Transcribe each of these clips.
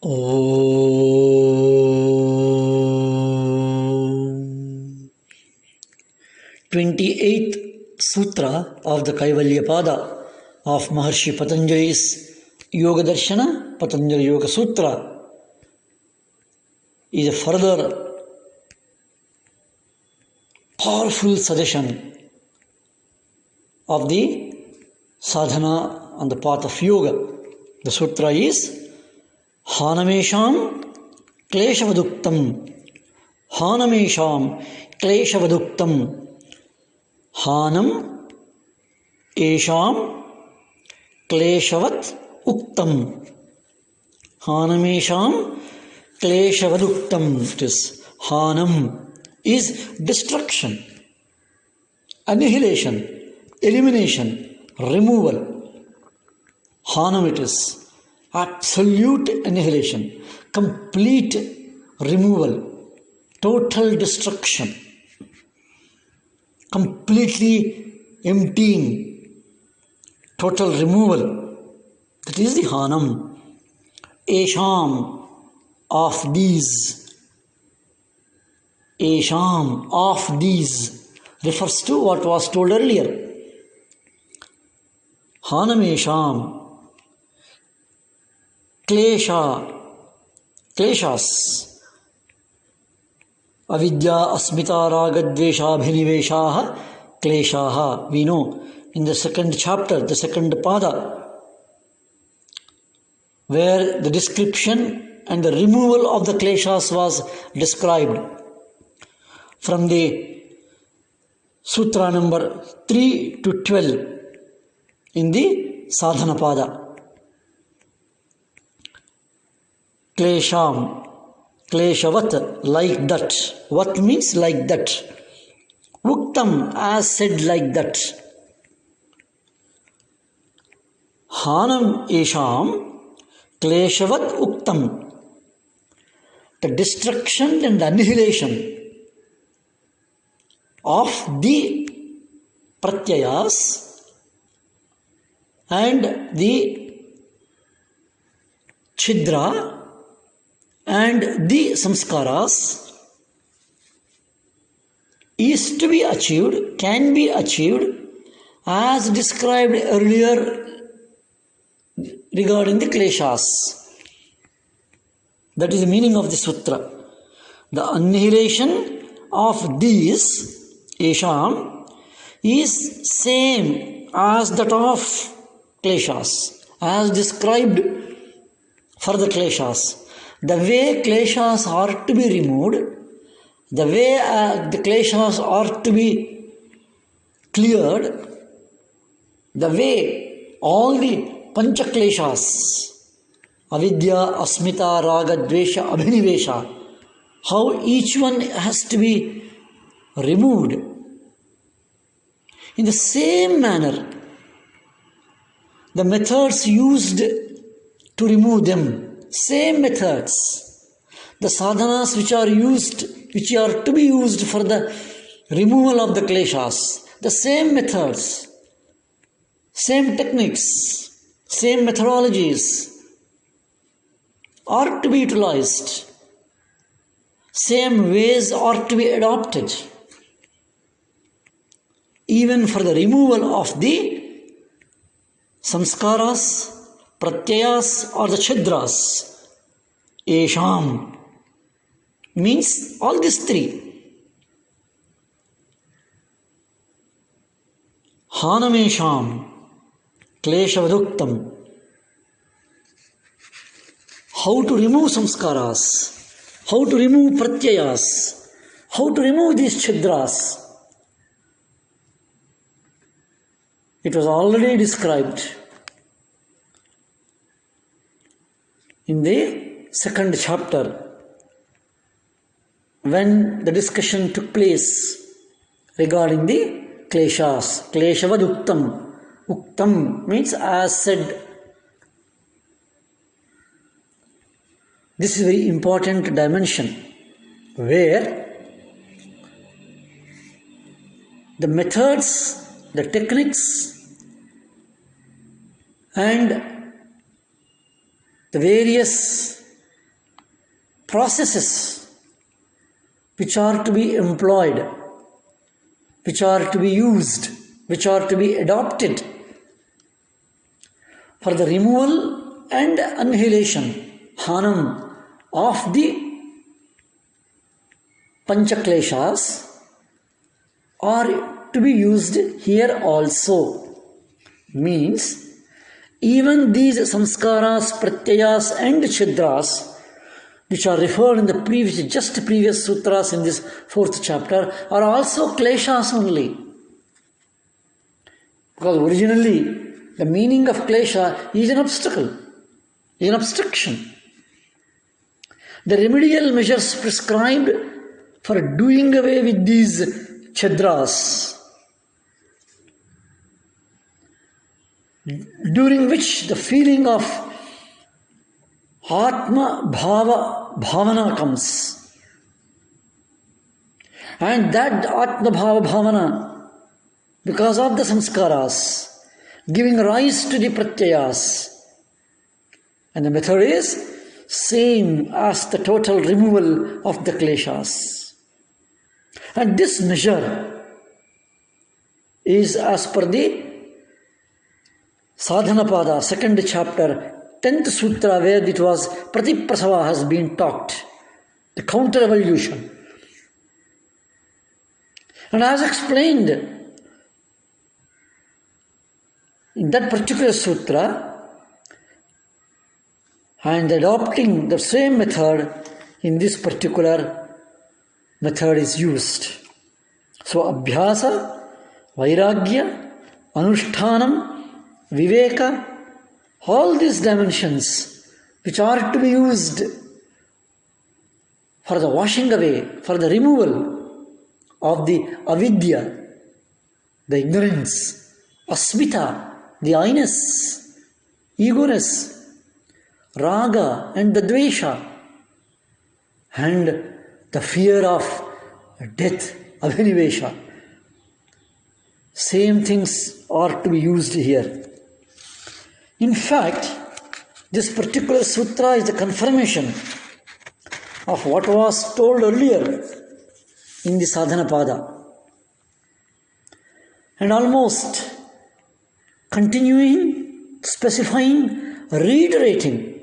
Om. 28th Sutra of the Kaivalya Pada of Maharshi Patanjali's Yoga Darshana, Patanjali Yoga Sutra, is a further powerful suggestion of the sadhana on the path of yoga. The sutra is Hanamesham Kleshavaduktam. Hanamesham Kleshavaduktam. Hanam Esham Kleshavat Uktam. Hanamesham Kleshavaduktam. It is Hanam is destruction, annihilation, elimination, removal. Hanam it is absolute annihilation, complete removal, total destruction, completely emptying, total removal. That is the Hanam. Esham, of these. Esham, of these, refers to what was told earlier. Hanamesham, kleshas, avidya, asmita, raga, dvesha, bhiniveshaha, kleshaha. We know in the second chapter, the second pada, where the description and the removal of the kleshas was described. From the sutra number 3 to 12 in the sadhana pada. Klesham, kleshavat, like that. What means like that? Uktam, as said like that. Hanam esham, kleshavat uktam. The destruction and annihilation of the pratyayas and the chidra and the samskaras is to be achieved, can be achieved as described earlier regarding the kleshas. That is the meaning of the sutra. The annihilation of these Esham is same as that of kleshas, as described for the kleshas. The way kleshas are to be removed, the way the kleshas are to be cleared, the way all the pancha kleshas, avidya, asmita, raga, dvesha, abhinivesha, how each one has to be removed. In the same manner, the methods used to remove them, same methods, the sadhanas which are to be used for the removal of the kleshas, the same methods, same techniques, same methodologies are to be utilized, same ways are to be adopted, even for the removal of the samskaras, pratyayas or the chidras. Esham means all these three. Hanamesham, kleshavaduktam. How to remove samskaras, how to remove pratyayas, how to remove these chidras. It was already described in the second chapter when the discussion took place regarding the kleshas. Kleshavad uktam. Uktam means as said. This is a very important dimension where the methods, the techniques and the various processes which are to be employed, which are to be used, which are to be adopted for the removal and annihilation, hanam, of the panchakleshas are to be used here also. Means, even these samskaras, pratyayas and chidras, which are referred in the previous sutras in this 4th chapter, are also kleshas only. Because originally, the meaning of klesha is an obstacle, is an obstruction. The remedial measures prescribed for doing away with these chadras, during which the feeling of Atma Bhava Bhavana comes. And that Atma Bhava Bhavana, because of the samskaras, giving rise to the pratyayas. And the method is same as the total removal of the kleshas. And this measure is as per the Sadhana Pada, 2nd chapter, 10th sutra, where it was Pratiprasava has been talked, the counter evolution. And as explained in that particular sutra, and adopting the same method in this particular method is used. So, Abhyasa, Vairagya, Anushtanam, Viveka, all these dimensions which are to be used for the washing away, for the removal of the avidya, the ignorance, asmita, the I-ness, ego-ness, raga and the dvesha, and the fear of death, abhinivesha. Same things are to be used here. In fact, this particular sutra is the confirmation of what was told earlier in the Sadhana Pada, and almost continuing, specifying, reiterating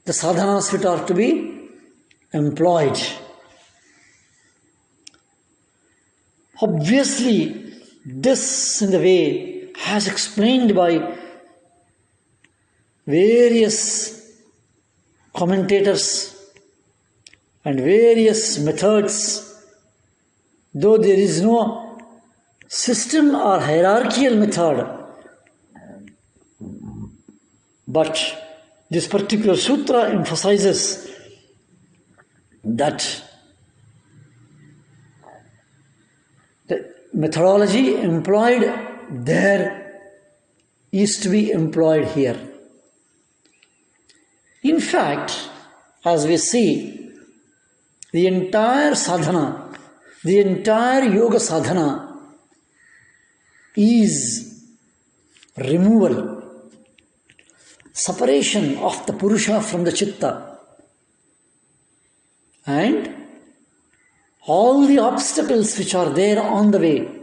the sadhanas which are to be employed. Obviously, this in the way as explained by various commentators and various methods, though there is no system or hierarchical method, but this particular sutra emphasizes that the methodology employed there is to be employed here. In fact, as we see, the entire sadhana, the entire yoga sadhana is removal, separation of the Purusha from the Chitta, and all the obstacles which are there on the way.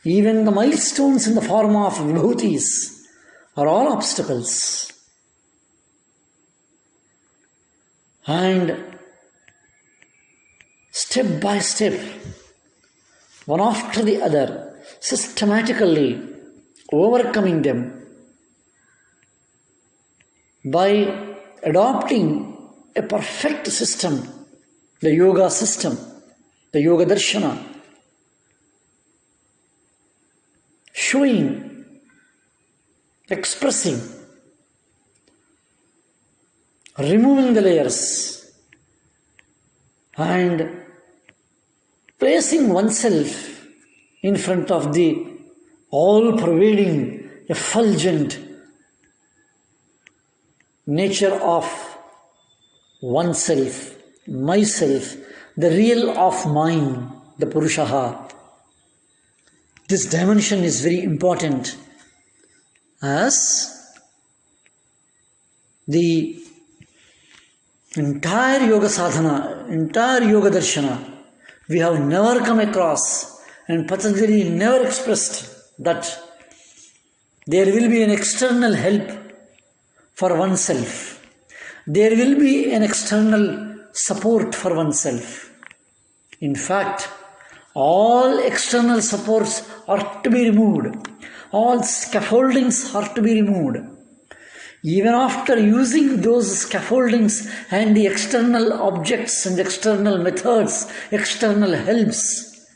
Even the milestones in the form of vibhutis are all obstacles. And step by step, one after the other, systematically overcoming them by adopting a perfect system, the yoga system, the yoga darshana, showing, expressing, removing the layers, and placing oneself in front of the all-pervading, effulgent nature of oneself, myself, the real of mine, the Purushaha. This dimension is very important, as the entire yoga sadhana, entire yoga darshana, we have never come across, and Patanjali never expressed that there will be an external help for oneself. There will be an external support for oneself. In fact, all external supports are to be removed. All scaffoldings are to be removed. Even after using those scaffoldings and the external objects and external methods, external helps,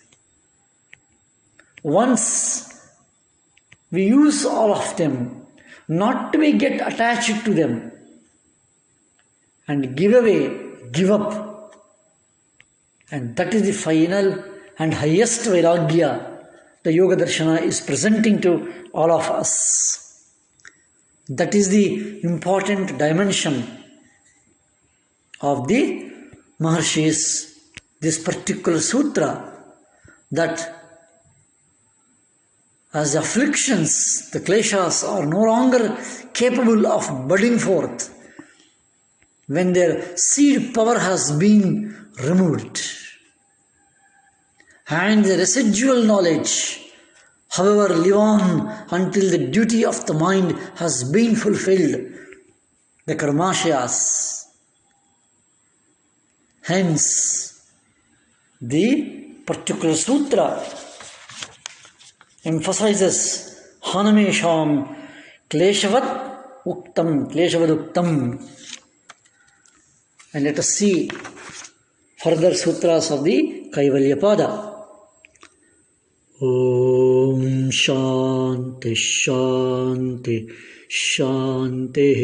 once we use all of them, not to be get attached to them and give away, give up. And that is the final and highest vairagya the Yoga Darshana is presenting to all of us. That is the important dimension of the Maharshis, this particular sutra, that as afflictions, the kleshas are no longer capable of budding forth when their seed power has been removed. And the residual knowledge, however, live on until the duty of the mind has been fulfilled, the karmashayas. Hence, the particular sutra emphasizes Hanumesham kleshavat uktam. And let us see further sutras of the Kaivalya Pada. Om Shanti Shanti Shanti.